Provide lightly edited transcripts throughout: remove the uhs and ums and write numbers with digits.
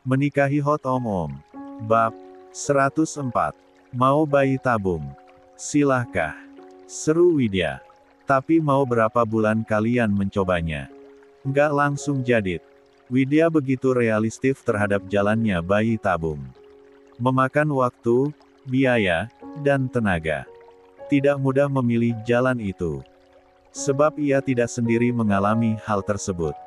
Menikahi Hot Om. Bab 104. Mau bayi tabung? Silahkah? Seru Widya. Tapi mau berapa bulan kalian mencobanya? Nggak langsung jadit. Widya begitu realistis terhadap jalannya bayi tabung. Memakan waktu, biaya, dan tenaga. Tidak mudah memilih jalan itu. Sebab ia tidak sendiri mengalami hal tersebut.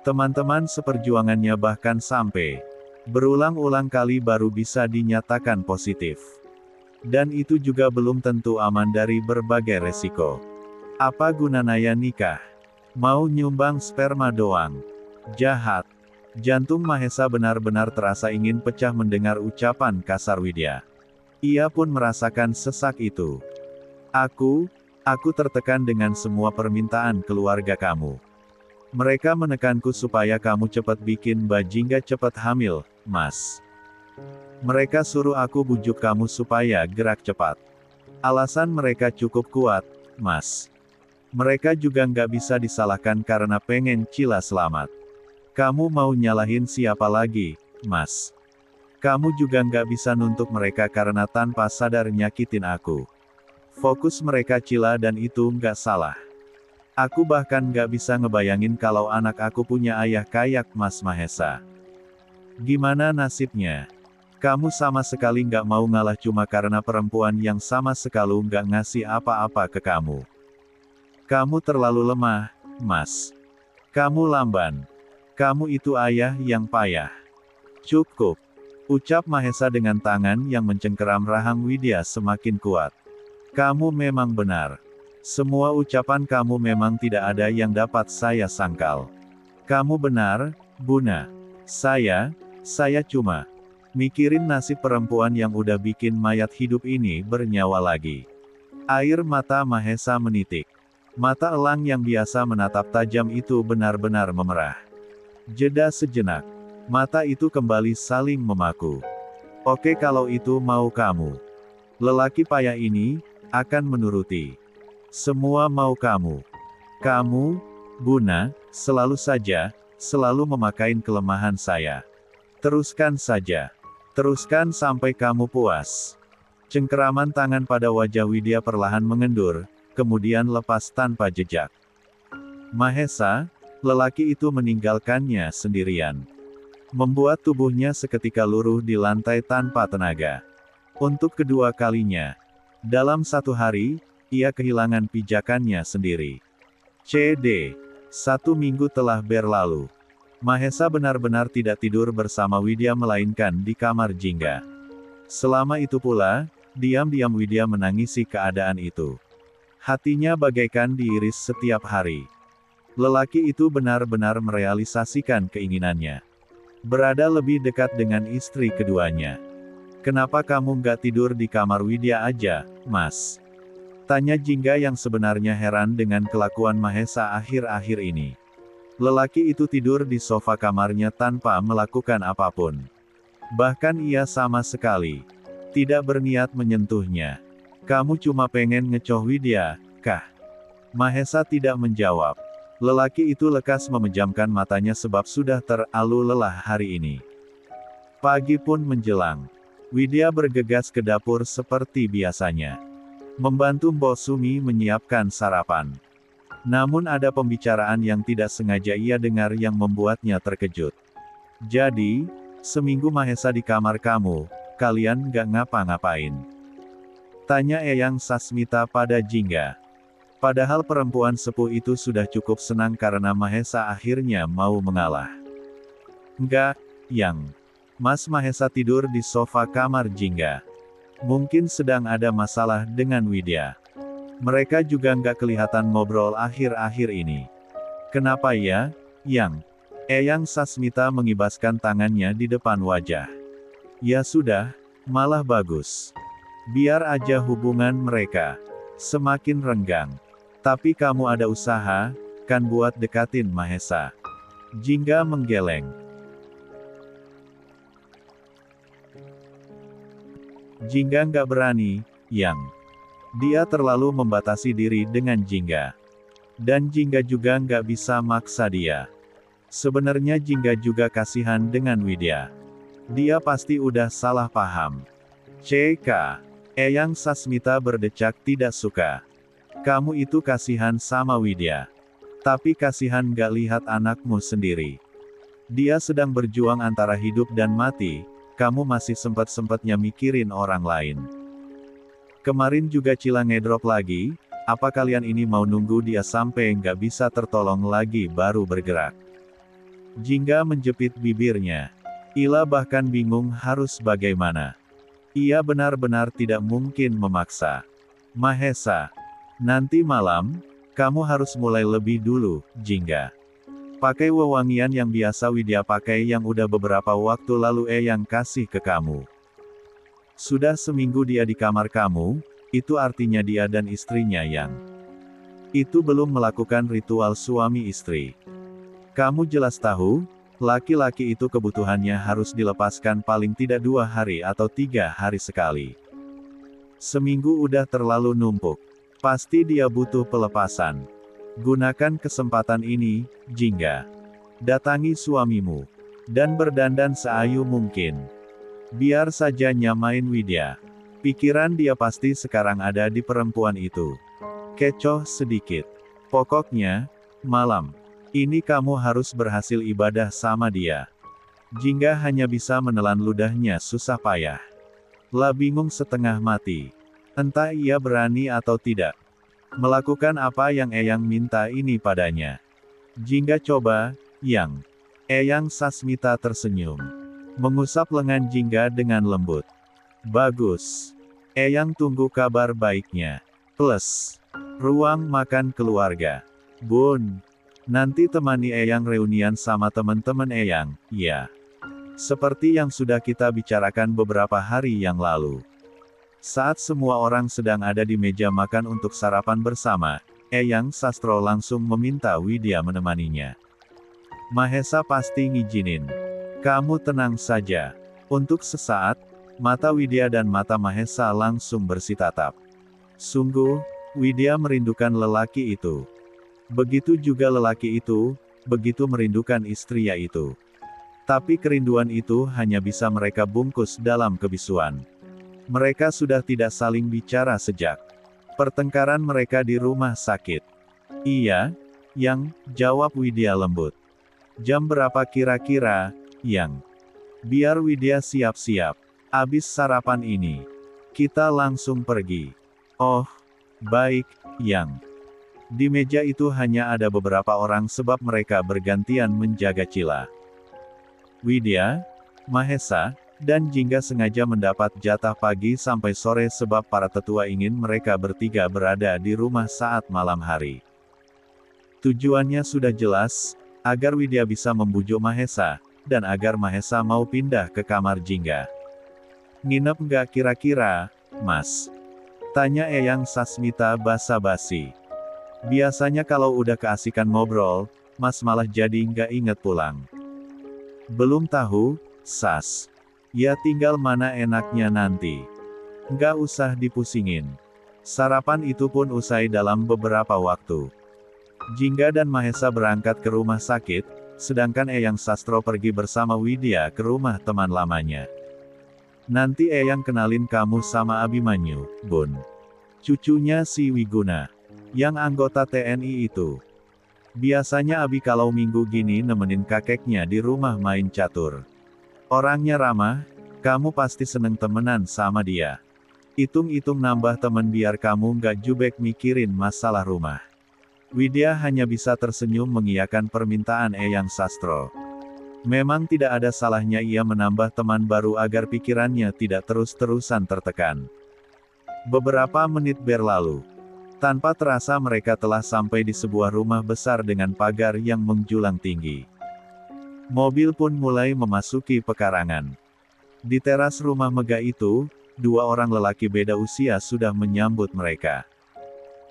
Teman-teman seperjuangannya bahkan sampai berulang-ulang kali baru bisa dinyatakan positif. Dan itu juga belum tentu aman dari berbagai resiko. Apa gunanya nikah? Mau nyumbang sperma doang. Jahat. Jantung Mahesa benar-benar terasa ingin pecah mendengar ucapan kasar Widya. Ia pun merasakan sesak itu. Aku tertekan dengan semua permintaan keluarga kamu. Mereka menekanku supaya kamu cepat bikin bajinga cepat hamil, Mas. Mereka suruh aku bujuk kamu supaya gerak cepat. Alasan mereka cukup kuat, Mas. Mereka juga nggak bisa disalahkan karena pengen Cila selamat. Kamu mau nyalahin siapa lagi, Mas? Kamu juga nggak bisa nuntut mereka karena tanpa sadar nyakitin aku. Fokus mereka Cila dan itu nggak salah. Aku bahkan nggak bisa ngebayangin kalau anak aku punya ayah kayak Mas Mahesa. Gimana nasibnya? Kamu sama sekali nggak mau ngalah cuma karena perempuan yang sama sekali nggak ngasih apa-apa ke kamu. Kamu terlalu lemah, Mas. Kamu lamban. Kamu itu ayah yang payah. Cukup. Ucap Mahesa dengan tangan yang mencengkeram rahang Widya semakin kuat. Kamu memang benar. Semua ucapan kamu memang tidak ada yang dapat saya sangkal. Kamu benar, Buna. Saya cuma mikirin nasib perempuan yang udah bikin mayat hidup ini bernyawa lagi. Air mata Mahesa menitik. Mata elang yang biasa menatap tajam itu benar-benar memerah. Jeda sejenak. Mata itu kembali saling memaku. Oke kalau itu mau kamu. Lelaki payah ini akan menuruti semua mau kamu. Kamu, Buna, selalu saja, selalu memakai kelemahan saya. Teruskan saja. Teruskan sampai kamu puas. Cengkeraman tangan pada wajah Widya perlahan mengendur, kemudian lepas tanpa jejak. Mahesa, lelaki itu meninggalkannya sendirian. Membuat tubuhnya seketika luruh di lantai tanpa tenaga. Untuk kedua kalinya. Dalam satu hari, ia kehilangan pijakannya sendiri. CD. 1 minggu telah berlalu. Mahesa benar-benar tidak tidur bersama Widya melainkan di kamar jingga. Selama itu pula, diam-diam Widya menangisi keadaan itu. Hatinya bagaikan diiris setiap hari. Lelaki itu benar-benar merealisasikan keinginannya. Berada lebih dekat dengan istri keduanya. Kenapa kamu nggak tidur di kamar Widya aja, Mas? Tanya Jingga yang sebenarnya heran dengan kelakuan Mahesa akhir-akhir ini. Lelaki itu tidur di sofa kamarnya tanpa melakukan apapun. Bahkan ia sama sekali tidak berniat menyentuhnya. Kamu cuma pengen ngecoh Widya, kah? Mahesa tidak menjawab. Lelaki itu lekas memejamkan matanya sebab sudah terlalu lelah hari ini. Pagi pun menjelang. Widya bergegas ke dapur seperti biasanya. Membantu Mbok Sumi menyiapkan sarapan. Namun ada pembicaraan yang tidak sengaja ia dengar yang membuatnya terkejut. Jadi, seminggu Mahesa di kamar kamu, kalian nggak ngapa-ngapain? Tanya Eyang Sasmita pada Jingga. Padahal perempuan sepuh itu sudah cukup senang karena Mahesa akhirnya mau mengalah. Enggak, Yang. Mas Mahesa tidur di sofa kamar Jingga. Mungkin sedang ada masalah dengan Widya. Mereka juga nggak kelihatan ngobrol akhir-akhir ini. Kenapa ya, Yang? Eyang Sasmita mengibaskan tangannya di depan wajah. Ya sudah, malah bagus. Biar aja hubungan mereka semakin renggang. Tapi kamu ada usaha, kan buat dekatin Mahesa? Jingga menggeleng. Jingga nggak berani, Yang. Dia terlalu membatasi diri dengan Jingga. Dan Jingga juga nggak bisa maksa dia. Sebenarnya Jingga juga kasihan dengan Widya. Dia pasti udah salah paham. CK. Eyang Sasmita berdecak tidak suka. Kamu itu kasihan sama Widya. Tapi kasihan gak lihat anakmu sendiri. Dia sedang berjuang antara hidup dan mati, kamu masih sempat-sempatnya mikirin orang lain. Kemarin juga Cila ngedrop lagi, apa kalian ini mau nunggu dia sampai nggak bisa tertolong lagi baru bergerak? Jingga menjepit bibirnya. Ila bahkan bingung harus bagaimana. Ia benar-benar tidak mungkin memaksa. Mahesa. Nanti malam, kamu harus mulai lebih dulu, Jingga. Pakai wewangian yang biasa Widya pakai yang udah beberapa waktu lalu yang kasih ke kamu. Sudah seminggu dia di kamar kamu, itu artinya dia dan istrinya yang itu belum melakukan ritual suami istri. Kamu jelas tahu, laki-laki itu kebutuhannya harus dilepaskan paling tidak 2 hari atau 3 hari sekali. Seminggu udah terlalu numpuk. Pasti dia butuh pelepasan. Gunakan kesempatan ini, Jingga. Datangi suamimu. Dan berdandan seayu mungkin. Biar saja nyamain Widya. Pikiran dia pasti sekarang ada di perempuan itu. Kecoh sedikit. Pokoknya, malam ini kamu harus berhasil ibadah sama dia. Jingga hanya bisa menelan ludahnya susah payah. Lah bingung setengah mati. Entah ia berani atau tidak melakukan apa yang Eyang minta ini padanya. Jingga coba, Yang. Eyang Sasmita tersenyum. Mengusap lengan Jingga dengan lembut. Bagus. Eyang tunggu kabar baiknya. Plus. Ruang makan keluarga. Bun. Nanti temani Eyang reunian sama teman-teman Eyang, ya. Seperti yang sudah kita bicarakan beberapa hari yang lalu. Saat semua orang sedang ada di meja makan untuk sarapan bersama, Eyang Sastro langsung meminta Widya menemaninya. Mahesa pasti ngizinin. Kamu tenang saja. Untuk sesaat, mata Widya dan mata Mahesa langsung bersitatap. Sungguh, Widya merindukan lelaki itu. Begitu juga lelaki itu, begitu merindukan istrinya itu. Tapi kerinduan itu hanya bisa mereka bungkus dalam kebisuan. Mereka sudah tidak saling bicara sejak pertengkaran mereka di rumah sakit. Iya, Yang, jawab Widya lembut. Jam berapa kira-kira, Yang? Biar Widya siap-siap. Abis sarapan ini, kita langsung pergi. Oh, baik, Yang. Di meja itu hanya ada beberapa orang sebab mereka bergantian menjaga Cila. Widya, Mahesa, dan Jingga sengaja mendapat jatah pagi sampai sore sebab para tetua ingin mereka bertiga berada di rumah saat malam hari. Tujuannya sudah jelas, agar Widya bisa membujuk Mahesa, dan agar Mahesa mau pindah ke kamar Jingga. Nginep nggak kira-kira, Mas? Tanya Eyang Sasmita basa-basi. Biasanya kalau udah keasikan ngobrol, Mas malah jadi nggak inget pulang. Belum tahu, Sas. Ya tinggal mana enaknya nanti. Nggak usah dipusingin. Sarapan itu pun usai dalam beberapa waktu. Jingga dan Mahesa berangkat ke rumah sakit, sedangkan Eyang Sastro pergi bersama Widya ke rumah teman lamanya. Nanti Eyang kenalin kamu sama Abimanyu, Bun. Cucunya si Wiguna. Yang anggota TNI itu. Biasanya Abi kalau minggu gini nemenin kakeknya di rumah main catur. Orangnya ramah, kamu pasti seneng temenan sama dia. Hitung-hitung nambah temen biar kamu nggak jubek mikirin masalah rumah. Widya hanya bisa tersenyum mengiyakan permintaan Eyang Sastro. Memang tidak ada salahnya ia menambah teman baru agar pikirannya tidak terus-terusan tertekan. Beberapa menit berlalu. Tanpa terasa mereka telah sampai di sebuah rumah besar dengan pagar yang menjulang tinggi. Mobil pun mulai memasuki pekarangan. Di teras rumah megah itu, 2 orang lelaki beda usia sudah menyambut mereka.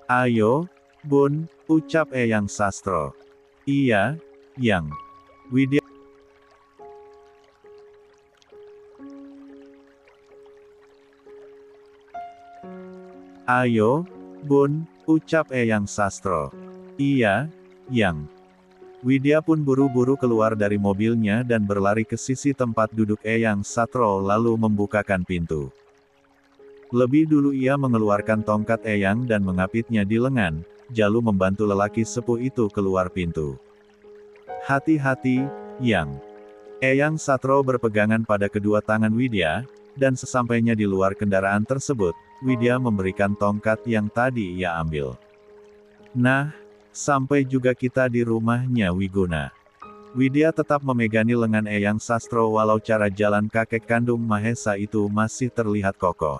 Ayo, Bun, ucap Eyang Sastro. Iya, Yang. Widya. Ayo, Bun, ucap Eyang Sastro. Iya, Yang. Widya pun buru-buru keluar dari mobilnya dan berlari ke sisi tempat duduk Eyang Satro lalu membukakan pintu. Lebih dulu ia mengeluarkan tongkat Eyang dan mengapitnya di lengan, lalu membantu lelaki sepuh itu keluar pintu. Hati-hati, Yang. Eyang Satro berpegangan pada kedua tangan Widya, dan sesampainya di luar kendaraan tersebut, Widya memberikan tongkat yang tadi ia ambil. Nah, sampai juga kita di rumahnya Wiguna. Widya tetap memegangi lengan Eyang Sastro walau cara jalan kakek kandung Mahesa itu masih terlihat kokoh.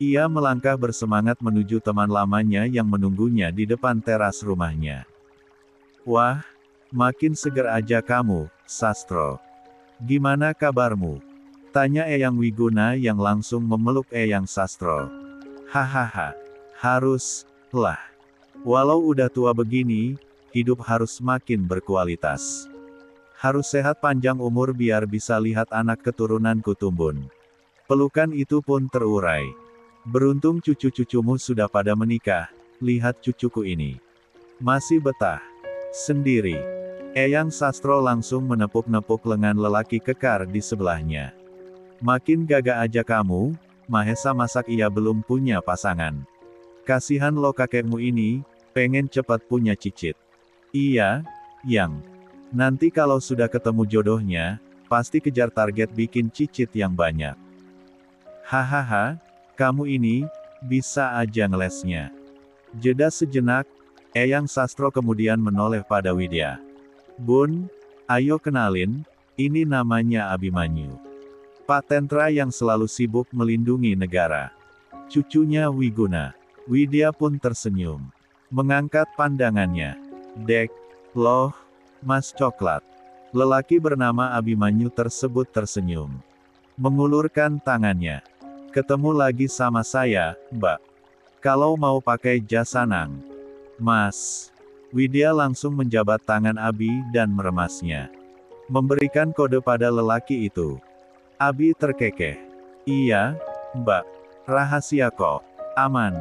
Ia melangkah bersemangat menuju teman lamanya yang menunggunya di depan teras rumahnya. Wah, makin seger aja kamu, Sastro. Gimana kabarmu? Tanya Eyang Wiguna yang langsung memeluk Eyang Sastro. Hahaha, harus lah. Walau udah tua begini, hidup harus makin berkualitas. Harus sehat panjang umur biar bisa lihat anak keturunanku tumbuh. Pelukan itu pun terurai. Beruntung cucu-cucumu sudah pada menikah, lihat cucuku ini. Masih betah. Sendiri. Eyang Sastro langsung menepuk-nepuk lengan lelaki kekar di sebelahnya. Makin gagah aja kamu, Mahesa masak ia belum punya pasangan. Kasihan lo kakekmu ini, pengen cepat punya cicit. Iya, Yang. Nanti kalau sudah ketemu jodohnya, pasti kejar target bikin cicit yang banyak. Hahaha, kamu ini, bisa aja ngelesnya. Jeda sejenak, Eyang Sastro kemudian menoleh pada Widya. Bun, ayo kenalin, ini namanya Abimanyu. Pak Tentara yang selalu sibuk melindungi negara. Cucunya Wiguna. Widya pun tersenyum. Mengangkat pandangannya. Dek, loh, Mas Coklat. Lelaki bernama Abimanyu tersebut tersenyum. Mengulurkan tangannya. Ketemu lagi sama saya, Mbak. Kalau mau pakai jasa nang. Mas. Widya langsung menjabat tangan Abi dan meremasnya. Memberikan kode pada lelaki itu. Abi terkekeh. Iya, Mbak. Rahasia kok. Aman.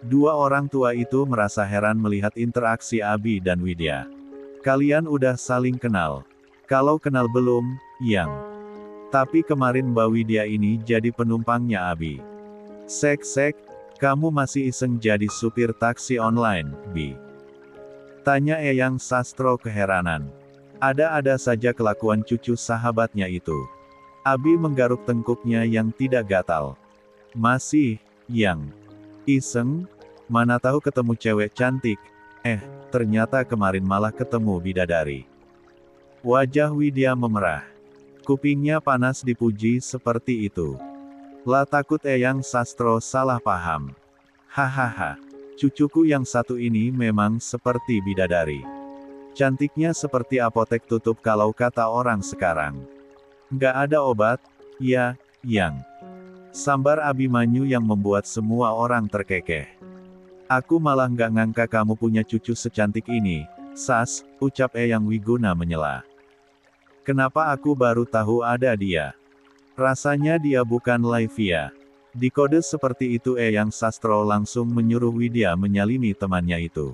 Dua orang tua itu merasa heran melihat interaksi Abi dan Widya. Kalian udah saling kenal. Kalau kenal belum, Yang. Tapi kemarin Mbak Widya ini jadi penumpangnya Abi. Sek, kamu masih iseng jadi supir taksi online, Bi? Tanya Eyang Sastro keheranan. Ada-ada saja kelakuan cucu sahabatnya itu. Abi menggaruk tengkuknya yang tidak gatal. Masih, Yang. Iseng? Mana tahu ketemu cewek cantik. Ternyata kemarin malah ketemu bidadari. Wajah Widya memerah. Kupingnya panas dipuji seperti itu. Lah takut Eyang Sastro salah paham. Hahaha. Cucuku yang satu ini memang seperti bidadari. Cantiknya seperti apotek tutup kalau kata orang sekarang. Nggak ada obat, ya, Yang. Sambar Abimanyu yang membuat semua orang terkekeh. Aku malah nggak ngangka kamu punya cucu secantik ini, Sas, ucap Eyang Wiguna menyela. Kenapa aku baru tahu ada dia? Rasanya dia bukan Laivia. Di kode seperti itu Eyang Sastro langsung menyuruh Widya menyalimi temannya itu.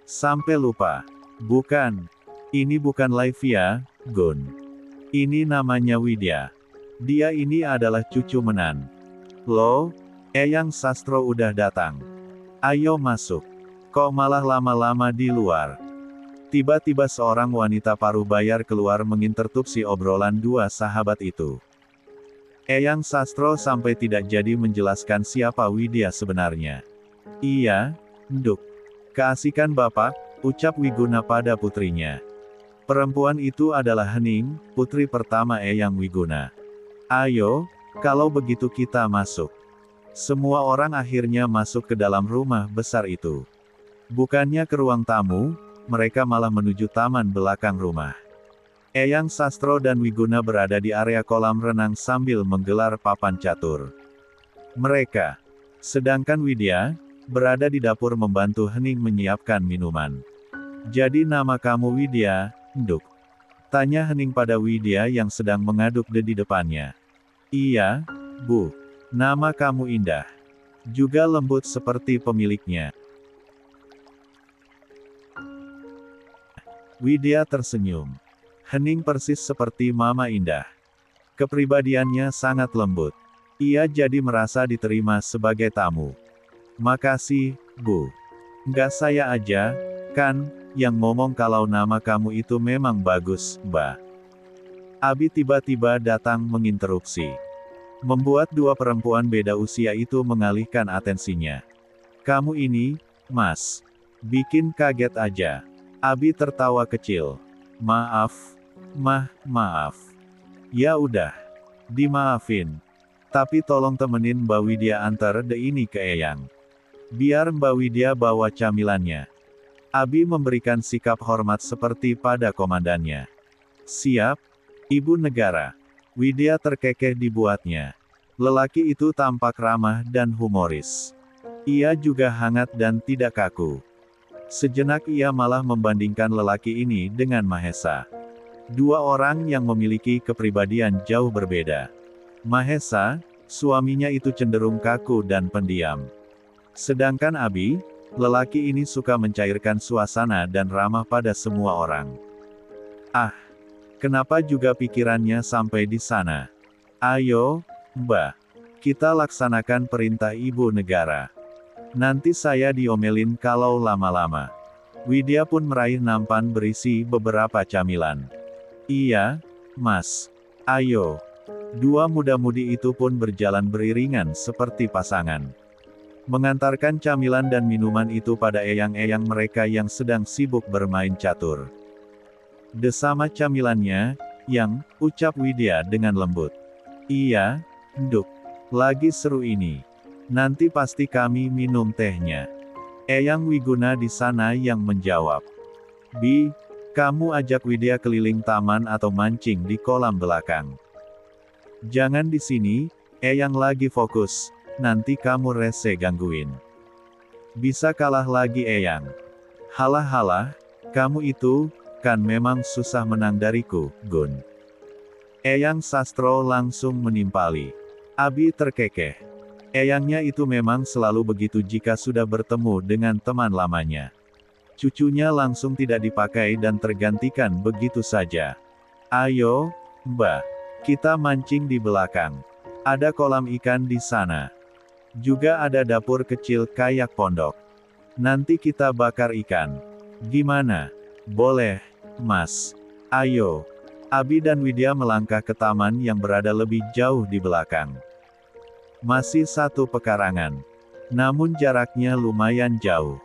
Sampai lupa. Bukan. Ini bukan Laivia, Gun. Ini namanya Widya. Dia ini adalah cucu Menan. Loh, Eyang Sastro udah datang. Ayo masuk. Kok malah lama-lama di luar? Tiba-tiba seorang wanita paruh bayar keluar menginterupsi obrolan dua sahabat itu. Eyang Sastro sampai tidak jadi menjelaskan siapa Widya sebenarnya. Iya, Nduk. Keasikan Bapak, ucap Wiguna pada putrinya. Perempuan itu adalah Hening, putri pertama Eyang Wiguna. Ayo, kalau begitu kita masuk. Semua orang akhirnya masuk ke dalam rumah besar itu. Bukannya ke ruang tamu, mereka malah menuju taman belakang rumah. Eyang Sastro dan Wiguna berada di area kolam renang sambil menggelar papan catur. Mereka, sedangkan Widya, berada di dapur membantu Hening menyiapkan minuman. Jadi nama kamu Widya, Nduk? Tanya Hening pada Widya yang sedang mengaduk di depannya. Iya, Bu. Nama kamu indah. Juga lembut seperti pemiliknya. Widya tersenyum. Hening persis seperti Mama Indah. Kepribadiannya sangat lembut. Ia jadi merasa diterima sebagai tamu. Makasih, Bu. Nggak saya aja, kan, yang ngomong kalau nama kamu itu memang bagus, Mbak. Abi tiba-tiba datang menginterupsi. Membuat dua perempuan beda usia itu mengalihkan atensinya. Kamu ini, Mas. Bikin kaget aja. Abi tertawa kecil. Maaf. Maaf. Ya udah. Dimaafin. Tapi tolong temenin Mbak Widya antar ini ke Eyang. Biar Mbak Widya bawa camilannya. Abi memberikan sikap hormat seperti pada komandannya. Siap, Ibu Negara. Widya terkekeh dibuatnya. Lelaki itu tampak ramah dan humoris. Ia juga hangat dan tidak kaku. Sejenak ia malah membandingkan lelaki ini dengan Mahesa. Dua orang yang memiliki kepribadian jauh berbeda. Mahesa, suaminya itu cenderung kaku dan pendiam. Sedangkan Abi, lelaki ini suka mencairkan suasana dan ramah pada semua orang. Ah, kenapa juga pikirannya sampai di sana? Ayo, Mbak. Kita laksanakan perintah Ibu Negara. Nanti saya diomelin kalau lama-lama. Widya pun meraih nampan berisi beberapa camilan. Iya, Mas. Ayo. Dua muda-mudi itu pun berjalan beriringan seperti pasangan. Mengantarkan camilan dan minuman itu pada eyang-eyang mereka yang sedang sibuk bermain catur. Desama camilannya, yang, ucap Widya dengan lembut. Iya, Nduk. Lagi seru ini. Nanti pasti kami minum tehnya. Eyang Wiguna di sana yang menjawab. Bi, kamu ajak Widya keliling taman atau mancing di kolam belakang. Jangan di sini, Eyang lagi fokus, nanti kamu rese gangguin. Bisa kalah lagi Eyang. Halah, kamu itu, kan memang susah menang dariku, Gun. Eyang Sastro langsung menimpali. Abi terkekeh. Eyangnya itu memang selalu begitu jika sudah bertemu dengan teman lamanya. Cucunya langsung tidak dipakai dan tergantikan begitu saja. Ayo, Mbak. Kita mancing di belakang. Ada kolam ikan di sana. Juga ada dapur kecil kayak pondok. Nanti kita bakar ikan. Gimana? Boleh, Mas. Ayo. Abi dan Widya melangkah ke taman yang berada lebih jauh di belakang. Masih satu pekarangan. Namun jaraknya lumayan jauh.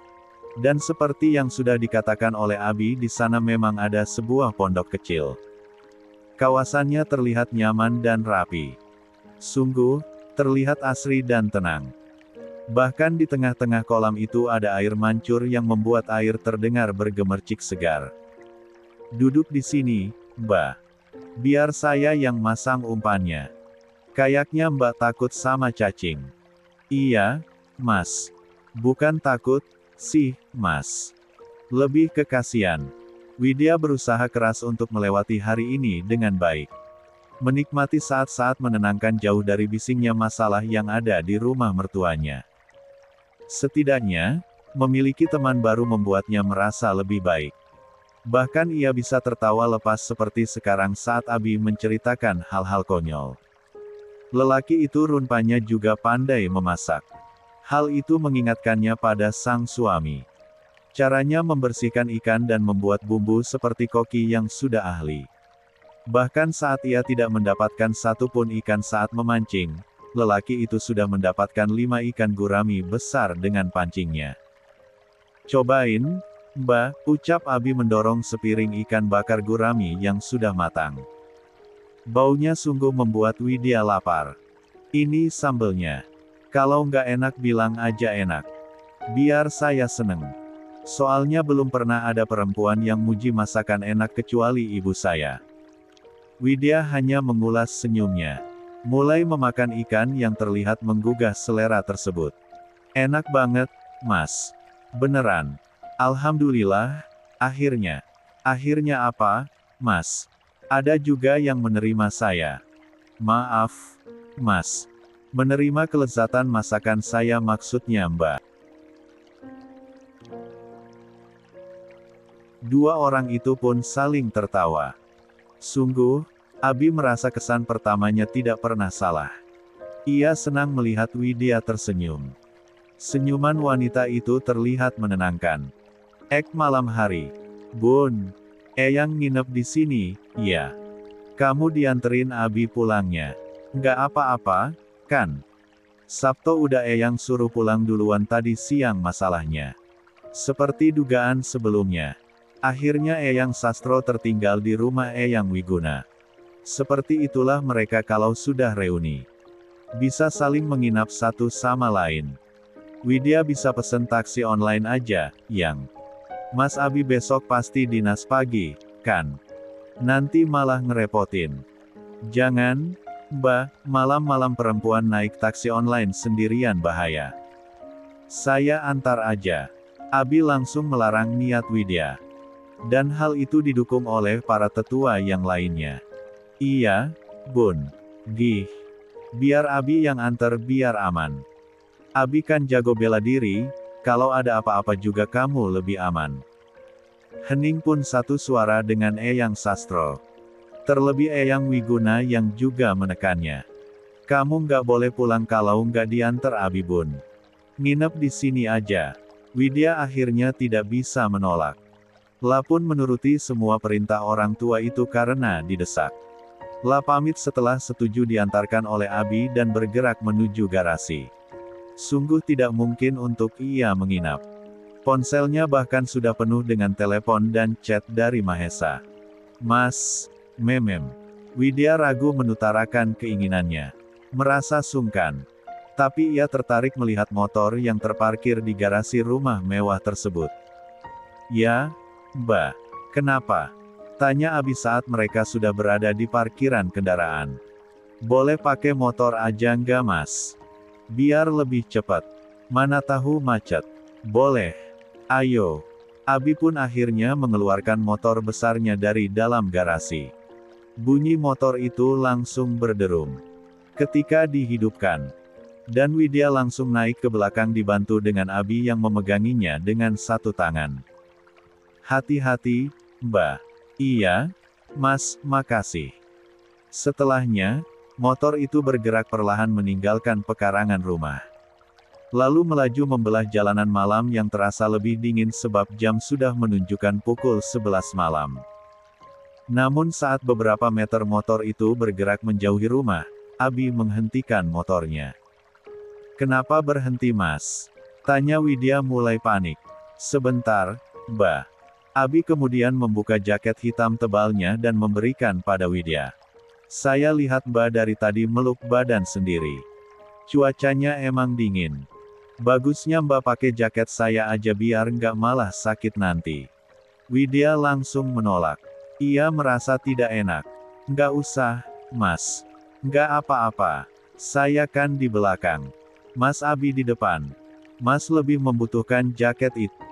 Dan seperti yang sudah dikatakan oleh Abi, di sana memang ada sebuah pondok kecil. Kawasannya terlihat nyaman dan rapi. Sungguh, terlihat asri dan tenang. Bahkan di tengah-tengah kolam itu ada air mancur yang membuat air terdengar bergemercik segar. Duduk di sini, Mbak. Biar saya yang masang umpannya. Kayaknya Mbak takut sama cacing. Iya, Mas. Bukan takut, sih, Mas. Lebih ke kasihan. Widya berusaha keras untuk melewati hari ini dengan baik. Menikmati saat-saat menenangkan jauh dari bisingnya masalah yang ada di rumah mertuanya. Setidaknya, memiliki teman baru membuatnya merasa lebih baik. Bahkan ia bisa tertawa lepas seperti sekarang saat Abi menceritakan hal-hal konyol. Lelaki itu rupanya juga pandai memasak. Hal itu mengingatkannya pada sang suami. Caranya membersihkan ikan dan membuat bumbu seperti koki yang sudah ahli. Bahkan saat ia tidak mendapatkan satupun ikan saat memancing, lelaki itu sudah mendapatkan 5 ikan gurami besar dengan pancingnya. Cobain, Mbak, ucap Abi mendorong sepiring ikan bakar gurami yang sudah matang. Baunya sungguh membuat Widya lapar. Ini sambelnya. Kalau nggak enak bilang aja enak. Biar saya seneng. Soalnya belum pernah ada perempuan yang muji masakan enak kecuali ibu saya. Widya hanya mengulas senyumnya. Mulai memakan ikan yang terlihat menggugah selera tersebut. Enak banget, Mas. Beneran. Alhamdulillah, akhirnya. Akhirnya apa, Mas? Ada juga yang menerima saya. Maaf, Mas. Menerima kelezatan masakan saya maksudnya Mbak. Dua orang itu pun saling tertawa. Sungguh, Abi merasa kesan pertamanya tidak pernah salah. Ia senang melihat Widya tersenyum. Senyuman wanita itu terlihat menenangkan. Malam hari. Bun, Eyang nginep di sini, ya. Kamu dianterin Abi pulangnya. Nggak apa-apa, kan? Sabto udah Eyang suruh pulang duluan tadi siang masalahnya. Seperti dugaan sebelumnya. Akhirnya Eyang Sastro tertinggal di rumah Eyang Wiguna. Seperti itulah mereka kalau sudah reuni. Bisa saling menginap satu sama lain. Widya bisa pesen taksi online aja, Yang. Mas Abi besok pasti dinas pagi, kan? Nanti malah ngerepotin. Jangan, Mbak, malam-malam perempuan naik taksi online sendirian bahaya. Saya antar aja. Abi langsung melarang niat Widya. Dan hal itu didukung oleh para tetua yang lainnya. Iya, Bun. Gih. Biar Abi yang antar biar aman. Abi kan jago bela diri, kalau ada apa-apa juga kamu lebih aman. Hening pun satu suara dengan Eyang Sastro. Terlebih Eyang Wiguna yang juga menekannya. Kamu nggak boleh pulang kalau nggak diantar Abi Bun. Nginep di sini aja. Widya akhirnya tidak bisa menolak. La pun menuruti semua perintah orang tua itu karena didesak. La pamit setelah setuju diantarkan oleh Abi dan bergerak menuju garasi. Sungguh tidak mungkin untuk ia menginap. Ponselnya bahkan sudah penuh dengan telepon dan chat dari Mahesa. Mas, Memem. Widya ragu menutarakan keinginannya. Merasa sungkan. Tapi ia tertarik melihat motor yang terparkir di garasi rumah mewah tersebut. Ya, Mbak. Kenapa? Tanya Abi saat mereka sudah berada di parkiran kendaraan. Boleh pakai motor aja nggak Mas? Biar lebih cepat. Mana tahu macet. Boleh. Ayo. Abi pun akhirnya mengeluarkan motor besarnya dari dalam garasi. Bunyi motor itu langsung berderum. Ketika dihidupkan. Dan Widya langsung naik ke belakang dibantu dengan Abi yang memeganginya dengan satu tangan. Hati-hati, Mbak. Iya, Mas, makasih. Setelahnya, motor itu bergerak perlahan meninggalkan pekarangan rumah. Lalu melaju membelah jalanan malam yang terasa lebih dingin sebab jam sudah menunjukkan pukul 11 malam. Namun saat beberapa meter motor itu bergerak menjauhi rumah, Abi menghentikan motornya. Kenapa berhenti Mas? Tanya Widya mulai panik. Sebentar, Mbak. Abi kemudian membuka jaket hitam tebalnya dan memberikan pada Widya. Saya lihat Mbak dari tadi meluk badan sendiri. Cuacanya emang dingin. Bagusnya Mbak pakai jaket saya aja biar nggak malah sakit nanti. Widya langsung menolak. Ia merasa tidak enak. Nggak usah, Mas. Nggak apa-apa. Saya kan di belakang. Mas Abi di depan. Mas lebih membutuhkan jaket itu.